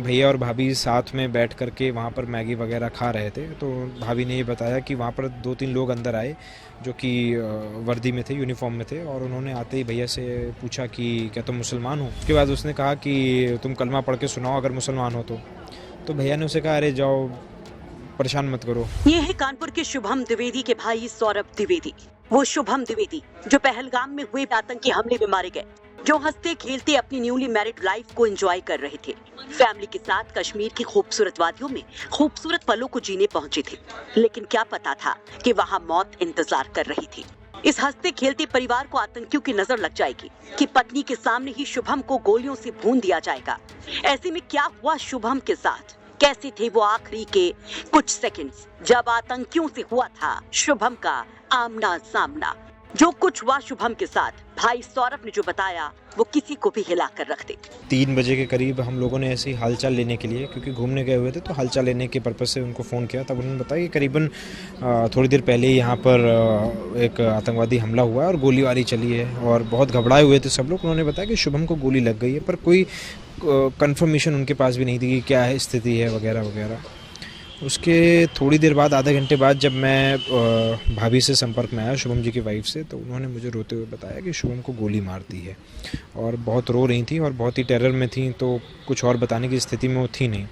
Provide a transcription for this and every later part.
भैया और भाभी साथ में बैठ करके वहाँ पर मैगी वगैरह खा रहे थे। तो भाभी ने ये बताया कि वहाँ पर 2-3 लोग अंदर आए जो कि वर्दी में थे, यूनिफॉर्म में थे, और उन्होंने आते ही भैया से पूछा कि क्या तुम मुसलमान हो। उसके बाद उसने कहा कि तुम कलमा पढ़ के सुनाओ अगर मुसलमान हो तो भैया ने उसे कहा अरे जाओ, परेशान मत करो। ये है कानपुर के शुभम द्विवेदी के भाई सौरभ द्विवेदी। वो शुभम द्विवेदी जो पहलगाम में हुए आतंकी हमले में मारे गए, जो हंसते खेलते अपनी न्यूली मैरिड लाइफ को एंजॉय कर रहे थे, फैमिली के साथ कश्मीर की खूबसूरत वादियों में खूबसूरत पलों को जीने पहुंचे थे। लेकिन क्या पता था कि वहां मौत इंतजार कर रही थी। इस हंसते खेलते परिवार को आतंकियों की नजर लग जाएगी कि पत्नी के सामने ही शुभम को गोलियों से भून दिया जाएगा। ऐसे में क्या हुआ शुभम के साथ, कैसे थे वो आखिरी के कुछ सेकंड्स जब आतंकियों से हुआ था शुभम का आमना सामना। जो कुछ हुआ शुभम के साथ, भाई सौरभ ने जो बताया वो किसी को भी हिला कर रख दे। 3 बजे के करीब हम लोगों ने ऐसे ही हालचाल लेने के लिए, क्योंकि घूमने गए हुए थे तो हालचाल लेने के पर्पज़ से उनको फ़ोन किया। तब उन्होंने बताया कि करीबन थोड़ी देर पहले ही यहाँ पर एक आतंकवादी हमला हुआ है और गोलीबारी चली है, और बहुत घबराए हुए थे सब लोग। उन्होंने बताया कि शुभम को गोली लग गई है, पर कोई कंफर्मेशन उनके पास भी नहीं थी कि क्या है स्थिति है वगैरह वगैरह। उसके थोड़ी देर बाद, आधे घंटे बाद, जब मैं भाभी से संपर्क में आया, शुभम जी की वाइफ से, तो उन्होंने मुझे रोते हुए बताया कि शुभम को गोली मार दी है, और बहुत रो रही थी और बहुत ही टेरर में थी, तो कुछ और बताने की स्थिति में वो थी नहीं।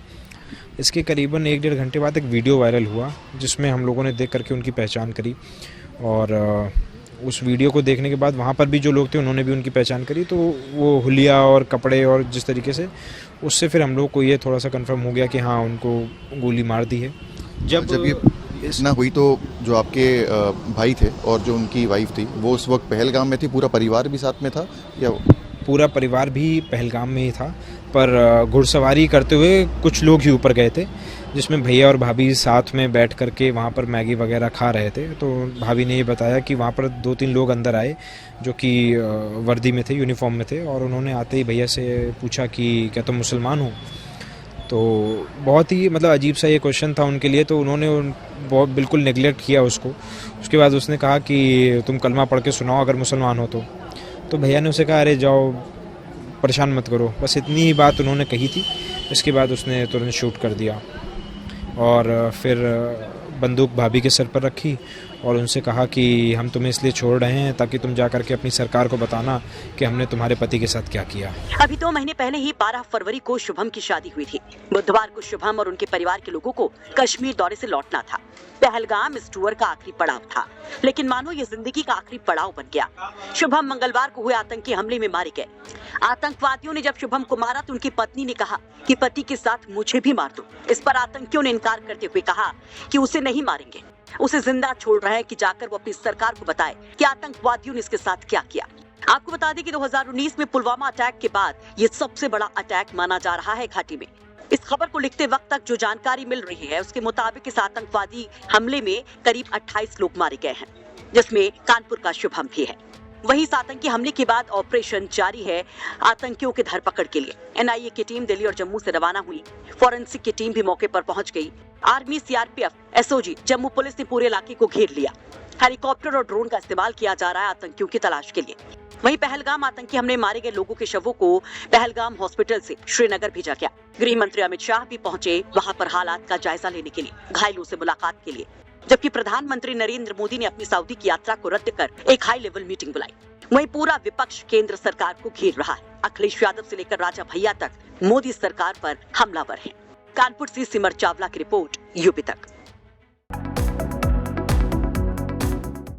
इसके करीबन 1-1.5 घंटे बाद एक वीडियो वायरल हुआ जिसमें हम लोगों ने देख करके उनकी पहचान करी, और उस वीडियो को देखने के बाद वहाँ पर भी जो लोग थे उन्होंने भी उनकी पहचान करी। तो वो हुलिया और कपड़े और जिस तरीके से, उससे फिर हम लोग को ये थोड़ा सा कंफर्म हो गया कि हाँ, उनको गोली मार दी है। जब ये घटना हुई तो जो आपके भाई थे और जो उनकी वाइफ थी वो उस वक्त पहलगाम में थी, पूरा परिवार भी साथ में था या? पूरा परिवार भी पहलगाम में ही था, पर घुड़सवारी करते हुए कुछ लोग ही ऊपर गए थे, जिसमें भैया और भाभी साथ में बैठ करके वहाँ पर मैगी वगैरह खा रहे थे। तो भाभी ने ये बताया कि वहाँ पर 2-3 लोग अंदर आए जो कि वर्दी में थे, यूनिफॉर्म में थे, और उन्होंने आते ही भैया से पूछा कि क्या तुम मुसलमान हो। तो बहुत ही मतलब अजीब सा ये क्वेश्चन था उनके लिए, तो उन्होंने बहुत बिल्कुल नेगलेक्ट किया उसको। उसके बाद उसने कहा कि तुम कलमा पढ़ के सुनाओ अगर मुसलमान हो तो भैया ने उसे कहा अरे जाओ, परेशान मत करो। बस इतनी ही बात उन्होंने कही थी। इसके बाद उसने तुरंत शूट कर दिया और फिर बंदूक भाभी के सर पर रखी और उनसे कहा कि हम तुम्हें इसलिए छोड़ रहे हैं ताकि तुम जा करके अपनी सरकार को बताना कि हमने तुम्हारे पति के साथ क्या किया। अभी 2 महीने पहले ही 12 फरवरी को शुभम की शादी हुई थी। बुधवार को शुभम और उनके परिवार के लोगों को कश्मीर दौरे से लौटना था। पहलगाम इस टूर का आखिरी पड़ाव था, लेकिन मानो ये जिंदगी का आखिरी पड़ाव बन गया। शुभम मंगलवार को हुए आतंकी हमले में मारे गए। आतंकवादियों ने जब शुभम को मारा तो उनकी पत्नी ने कहा कि पति के साथ मुझे भी मार दो। इस पर आतंकियों ने इनकार करते हुए कहा कि उसे नहीं मारेंगे, उसे जिंदा छोड़ रहे हैं कि जाकर वो अपनी सरकार को बताए कि आतंकवादियों ने इसके साथ क्या किया। आपको बता दें कि 2019 में पुलवामा अटैक के बाद ये सबसे बड़ा अटैक माना जा रहा है घाटी में। इस खबर को लिखते वक्त तक जो जानकारी मिल रही है उसके मुताबिक इस आतंकवादी हमले में करीब 28 लोग मारे गए हैं, जिसमें कानपुर का शुभम भी है। वहीं इस आतंकी हमले के बाद ऑपरेशन जारी है आतंकियों की धरपकड़ के लिए। एनआईए की टीम दिल्ली और जम्मू से रवाना हुई। फॉरेंसिक की टीम भी मौके पर पहुंच गई। Army, CRPF, SOG, Jammu police ने पूरे इलाके को घेर लिया। हेलीकॉप्टर और ड्रोन का इस्तेमाल किया जा रहा है आतंकियों की तलाश के लिए। वहीं पहलगाम आतंकी हमले मारे गए लोगों के शवों को पहलगाम हॉस्पिटल से श्रीनगर भेजा गया। गृह मंत्री अमित शाह भी पहुंचे वहां पर हालात का जायजा लेने के लिए, घायलों से मुलाकात के लिए। जबकि प्रधानमंत्री नरेंद्र मोदी ने अपनी सऊदी की यात्रा को रद्द कर एक हाई लेवल मीटिंग बुलाई। वहीं पूरा विपक्ष केंद्र सरकार को घेर रहा है। अखिलेश यादव से लेकर राजा भैया तक मोदी सरकार पर हमलावर हैं। कानपुर से सिमर चावला की रिपोर्ट, यूपी तक।